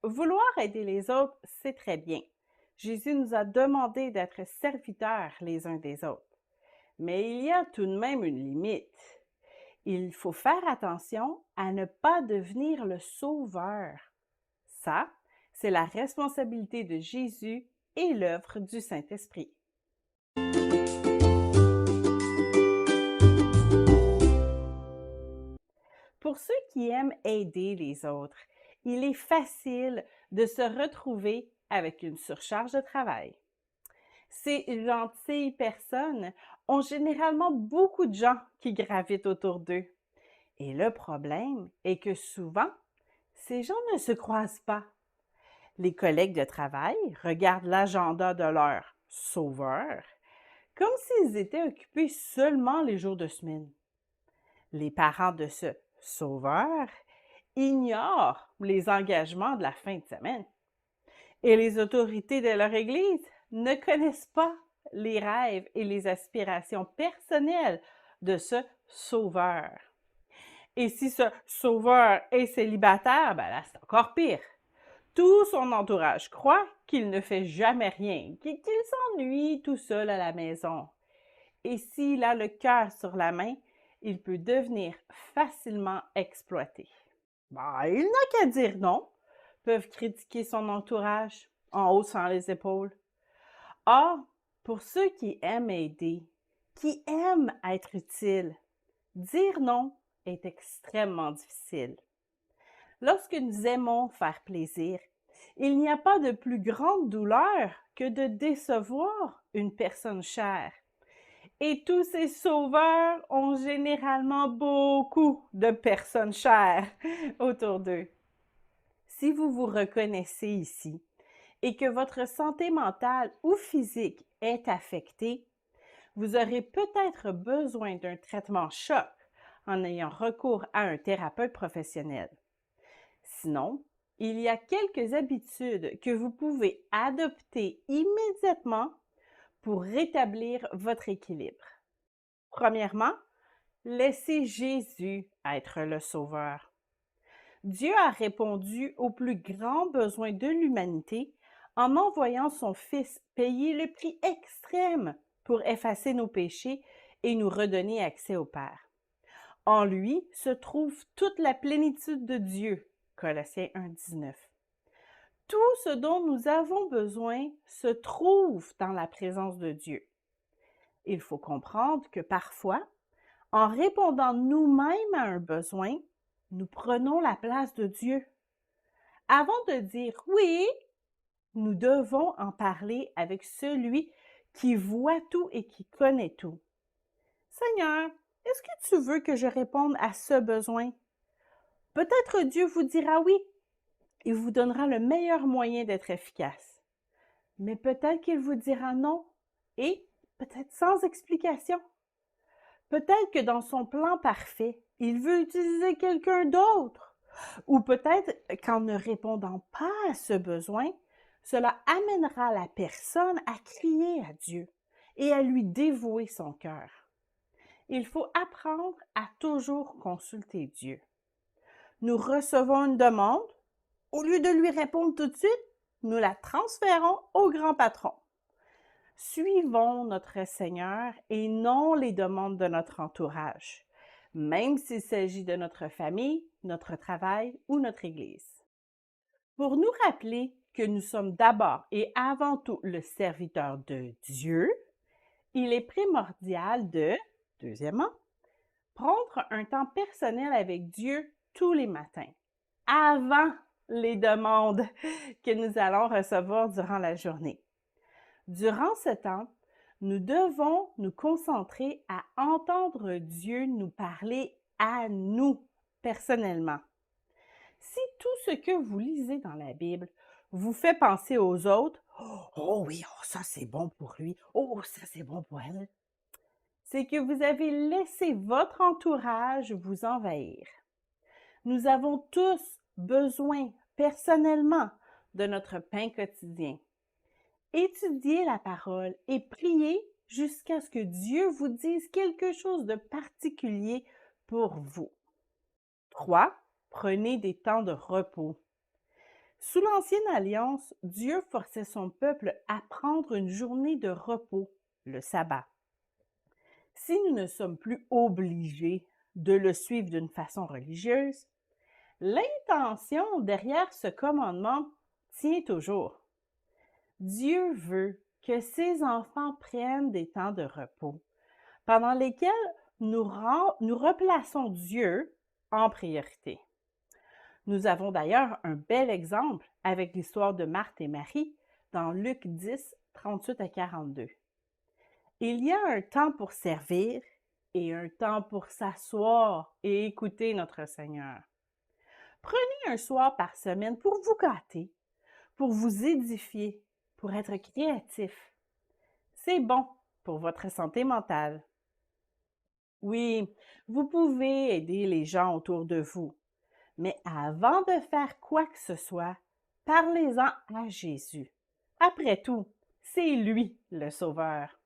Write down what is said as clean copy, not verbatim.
Vouloir aider les autres, c'est très bien. Jésus nous a demandé d'être serviteurs les uns des autres. Mais il y a tout de même une limite. Il faut faire attention à ne pas devenir le sauveur. Ça, c'est la responsabilité de Jésus et l'œuvre du Saint-Esprit. Pour ceux qui aiment aider les autres, il est facile de se retrouver avec une surcharge de travail. Ces gentilles personnes ont généralement beaucoup de gens qui gravitent autour d'eux. Et le problème est que souvent, ces gens ne se croisent pas. Les collègues de travail regardent l'agenda de leur sauveur comme s'ils étaient occupés seulement les jours de semaine. Les parents de ce sauveur ignorent les engagements de la fin de semaine. Et les autorités de leur Église ne connaissent pas les rêves et les aspirations personnelles de ce sauveur. Et si ce sauveur est célibataire, ben là, c'est encore pire. Tout son entourage croit qu'il ne fait jamais rien, qu'il s'ennuie tout seul à la maison. Et s'il a le cœur sur la main, il peut devenir facilement exploité. Ben, il n'a qu'à dire non, peuvent critiquer son entourage en haussant les épaules. Or, pour ceux qui aiment aider, qui aiment être utiles, dire non est extrêmement difficile. Lorsque nous aimons faire plaisir, il n'y a pas de plus grande douleur que de décevoir une personne chère. Et tous ces sauveurs ont généralement beaucoup de personnes chères autour d'eux. Si vous vous reconnaissez ici et que votre santé mentale ou physique est affectée, vous aurez peut-être besoin d'un traitement choc en ayant recours à un thérapeute professionnel. Sinon, il y a quelques habitudes que vous pouvez adopter immédiatement pour rétablir votre équilibre. Premièrement, laissez Jésus être le Sauveur. Dieu a répondu aux plus grands besoins de l'humanité en envoyant son Fils payer le prix extrême pour effacer nos péchés et nous redonner accès au Père. En lui se trouve toute la plénitude de Dieu. Colossiens 1,19. Tout ce dont nous avons besoin se trouve dans la présence de Dieu. Il faut comprendre que parfois, en répondant nous-mêmes à un besoin, nous prenons la place de Dieu. Avant de dire oui, nous devons en parler avec celui qui voit tout et qui connaît tout. Seigneur, est-ce que tu veux que je réponde à ce besoin? Peut-être Dieu vous dira oui et vous donnera le meilleur moyen d'être efficace. Mais peut-être qu'il vous dira non et peut-être sans explication. Peut-être que dans son plan parfait, il veut utiliser quelqu'un d'autre. Ou peut-être qu'en ne répondant pas à ce besoin, cela amènera la personne à crier à Dieu et à lui dévouer son cœur. Il faut apprendre à toujours consulter Dieu. Nous recevons une demande, au lieu de lui répondre tout de suite, nous la transférons au grand patron. Suivons notre Seigneur et non les demandes de notre entourage, même s'il s'agit de notre famille, notre travail ou notre Église. Pour nous rappeler que nous sommes d'abord et avant tout le serviteur de Dieu, il est primordial de, deuxièmement, prendre un temps personnel avec Dieu tous les matins, avant les demandes que nous allons recevoir durant la journée. Durant ce temps, nous devons nous concentrer à entendre Dieu nous parler à nous personnellement. Si tout ce que vous lisez dans la Bible vous fait penser aux autres, oh oui, oh, ça c'est bon pour lui, oh ça c'est bon pour elle, c'est que vous avez laissé votre entourage vous envahir. Nous avons tous besoin personnellement de notre pain quotidien. Étudiez la parole et priez jusqu'à ce que Dieu vous dise quelque chose de particulier pour vous. 3. Prenez des temps de repos. Sous l'Ancienne Alliance, Dieu forçait son peuple à prendre une journée de repos, le sabbat. Si nous ne sommes plus obligés de le suivre d'une façon religieuse, l'intention derrière ce commandement tient toujours. Dieu veut que ses enfants prennent des temps de repos, pendant lesquels nous replaçons Dieu en priorité. Nous avons d'ailleurs un bel exemple avec l'histoire de Marthe et Marie dans Luc 10, 38 à 42. Il y a un temps pour servir et un temps pour s'asseoir et écouter notre Seigneur. Prenez un soir par semaine pour vous gâter, pour vous édifier, pour être créatif. C'est bon pour votre santé mentale. Oui, vous pouvez aider les gens autour de vous, mais avant de faire quoi que ce soit, parlez-en à Jésus. Après tout, c'est lui le Sauveur.